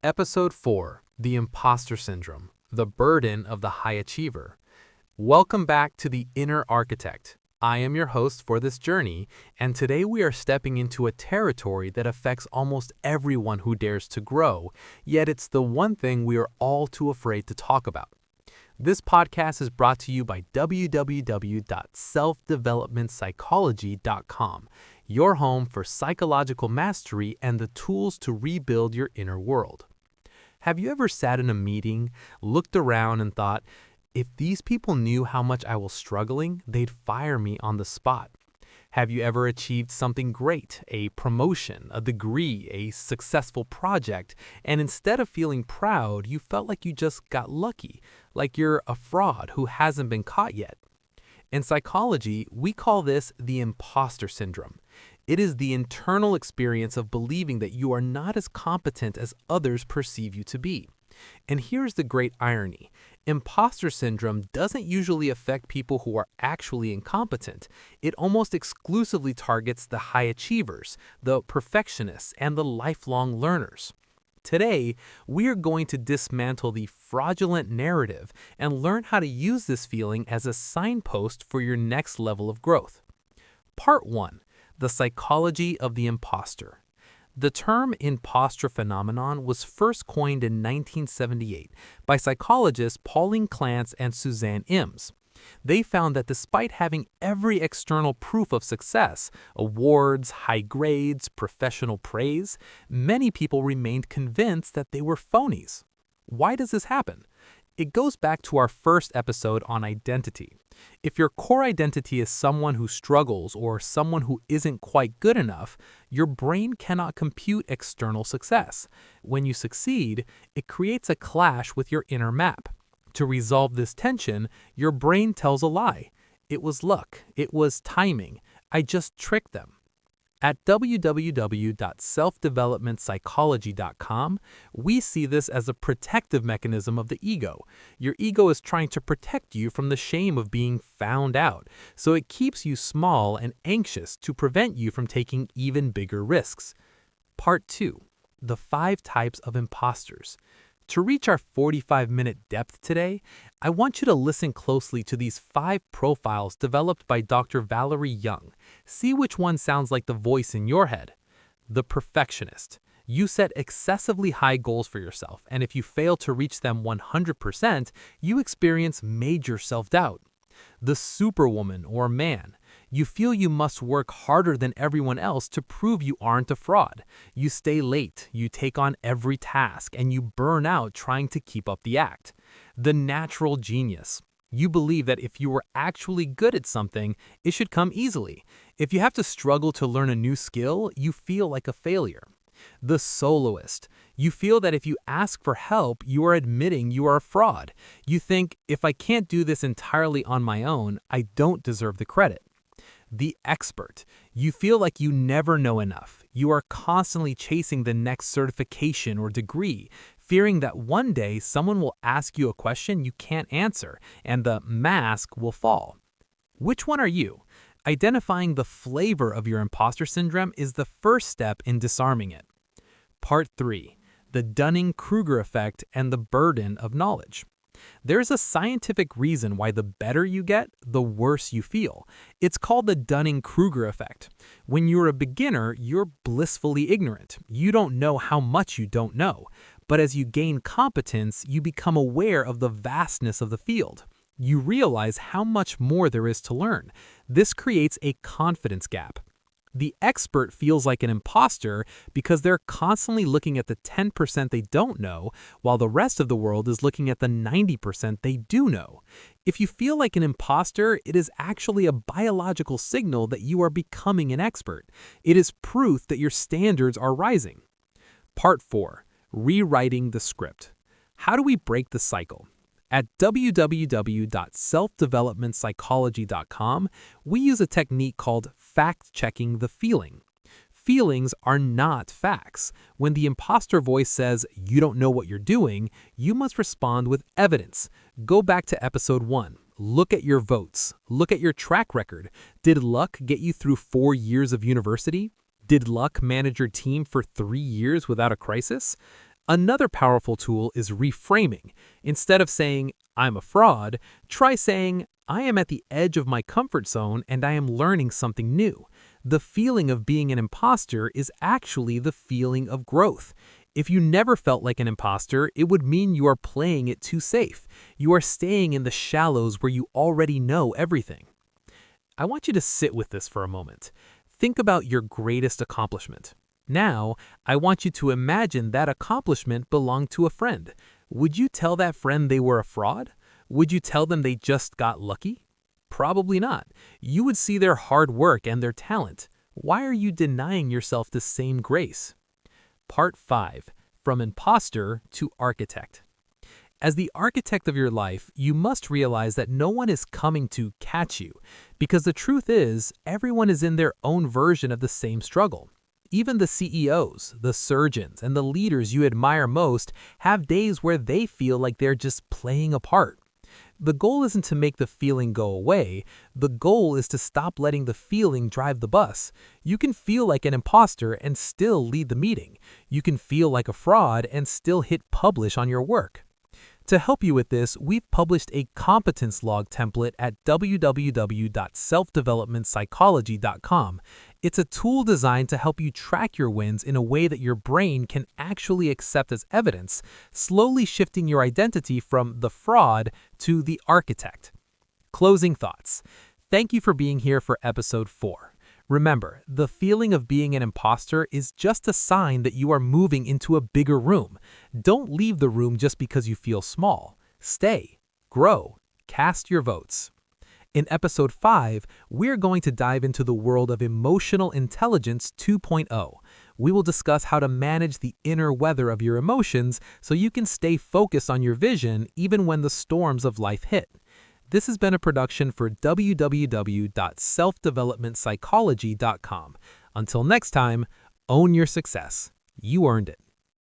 Episode 4, The Imposter Syndrome, The Burden of the High Achiever. Welcome back to The Inner Architect. I am your host for this journey, and today we are stepping into a territory that affects almost everyone who dares to grow, yet it's the one thing we are all too afraid to talk about. This podcast is brought to you by www.selfdevelopmentpsychology.com, your home for psychological mastery and the tools to rebuild your inner world. Have you ever sat in a meeting, looked around and thought, if these people knew how much I was struggling, they'd fire me on the spot? Have you ever achieved something great, a promotion, a degree, a successful project, and instead of feeling proud, you felt like you just got lucky, like you're a fraud who hasn't been caught yet? In psychology, we call this the imposter syndrome. It is the internal experience of believing that you are not as competent as others perceive you to be. And here's the great irony. Imposter syndrome doesn't usually affect people who are actually incompetent. It almost exclusively targets the high achievers, the perfectionists, and the lifelong learners. Today, we are going to dismantle the fraudulent narrative and learn how to use this feeling as a signpost for your next level of growth. Part 1. The Psychology of the Imposter. The term Imposter Phenomenon was first coined in 1978 by psychologists Pauline Clance and Suzanne Imes. They found that despite having every external proof of success, awards, high grades, professional praise, many people remained convinced that they were phonies. Why does this happen? It goes back to our first episode on identity. If your core identity is someone who struggles or someone who isn't quite good enough, your brain cannot compute external success. When you succeed, it creates a clash with your inner map. To resolve this tension, your brain tells a lie. It was luck. It was timing. I just tricked them. At www.selfdevelopmentpsychology.com, we see this as a protective mechanism of the ego. Your ego is trying to protect you from the shame of being found out, so it keeps you small and anxious to prevent you from taking even bigger risks. Part 2. The 5 types of imposters. To reach our 45-minute depth today, I want you to listen closely to these 5 profiles developed by Dr. Valerie Young. See which one sounds like the voice in your head. The perfectionist. You set excessively high goals for yourself, and if you fail to reach them 100%, you experience major self-doubt. The superwoman or man. You feel you must work harder than everyone else to prove you aren't a fraud. You stay late, you take on every task, and you burn out trying to keep up the act. The natural genius. You believe that if you were actually good at something, it should come easily. If you have to struggle to learn a new skill, you feel like a failure. The soloist. You feel that if you ask for help, you are admitting you are a fraud. You think, if I can't do this entirely on my own, I don't deserve the credit. The expert. You feel like you never know enough. You are constantly chasing the next certification or degree, fearing that one day someone will ask you a question you can't answer, and the mask will fall. Which one are you? Identifying the flavor of your imposter syndrome is the first step in disarming it. Part 3. The Dunning-Kruger Effect and the Burden of Knowledge. There's a scientific reason why the better you get, the worse you feel. It's called the Dunning-Kruger Effect. When you're a beginner, you're blissfully ignorant. You don't know how much you don't know. But as you gain competence, you become aware of the vastness of the field. You realize how much more there is to learn. This creates a confidence gap. The expert feels like an imposter because they're constantly looking at the 10% they don't know, while the rest of the world is looking at the 90% they do know. If you feel like an imposter, it is actually a biological signal that you are becoming an expert. It is proof that your standards are rising. Part 4. Rewriting the script. How do we break the cycle? At www.selfdevelopmentpsychology.com, we use a technique called fact-checking the feeling. Feelings are not facts. When the imposter voice says, you don't know what you're doing, you must respond with evidence. Go back to episode 1. Look at your votes. Look at your track record. Did luck get you through 4 years of university? Did luck manage your team for 3 years without a crisis? Another powerful tool is reframing. Instead of saying, I'm a fraud, try saying, I am at the edge of my comfort zone and I am learning something new. The feeling of being an imposter is actually the feeling of growth. If you never felt like an imposter, it would mean you are playing it too safe. You are staying in the shallows where you already know everything. I want you to sit with this for a moment. Think about your greatest accomplishment. Now, I want you to imagine that accomplishment belonged to a friend. Would you tell that friend they were a fraud? Would you tell them they just got lucky? Probably not. You would see their hard work and their talent. Why are you denying yourself the same grace? Part 5. From Imposter to Architect. As the architect of your life, you must realize that no one is coming to catch you, because the truth is, everyone is in their own version of the same struggle. Even the CEOs, the surgeons, and the leaders you admire most have days where they feel like they're just playing a part. The goal isn't to make the feeling go away. The goal is to stop letting the feeling drive the bus. You can feel like an imposter and still lead the meeting. You can feel like a fraud and still hit publish on your work. To help you with this, we've published a competence log template at www.selfdevelopmentpsychology.com. It's a tool designed to help you track your wins in a way that your brain can actually accept as evidence, slowly shifting your identity from the fraud to the architect. Closing thoughts. Thank you for being here for episode 4. Remember, the feeling of being an imposter is just a sign that you are moving into a bigger room. Don't leave the room just because you feel small. Stay, grow, cast your votes. In episode 5, we're going to dive into the world of emotional intelligence 2.0. We will discuss how to manage the inner weather of your emotions so you can stay focused on your vision even when the storms of life hit. This has been a production for www.selfdevelopmentpsychology.com. Until next time, own your success. You earned it.